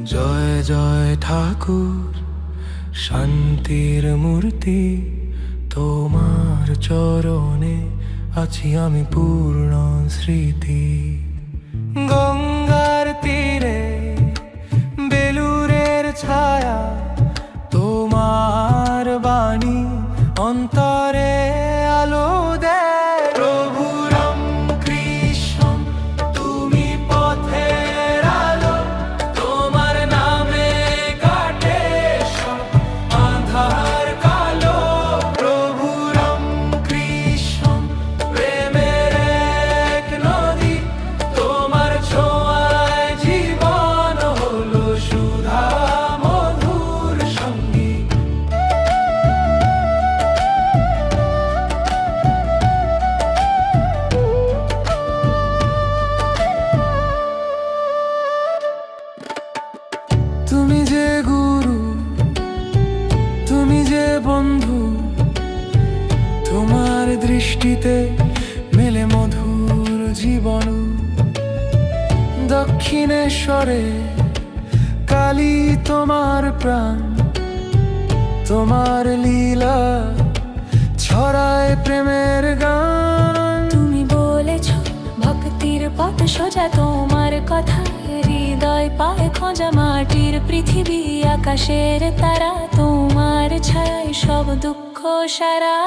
জয় জয় ঠাকুর, শান্তির মূর্তি, তোমার চরণে আছি আমি পূর্ণ স্মৃতি। গঙ্গার তীরে বেলুরের ছায়া, তোমার বাণী অন্তরে আলো দেয়। প্রভু রামকৃষ্ণ তুমি পথের আলো, তোমার নামে কাটে সব আঁধার কালো। প্রভু রামকৃষ্ণ প্রেমের এক নদী, তোমার ছোঁয়ায় জীবন হলো সুধা মধুর সঙ্গী। তুমি যে গুরু, তুমি যে বন্ধু, তোমার দৃষ্টিতে মেলে মধুর জীবন। দক্ষিণেশ্বরে কালী তোমার প্রাণ, তোমার লীলা ছড়ায় প্রেমের গান। তুমি বলেছ ভক্তির পথ সোজা, তোমার কথা হৃদয় পায় খোঁজা। মাটির পৃথিবী আকাশের তারা, তোমার ছায় সব দুঃখ সারা।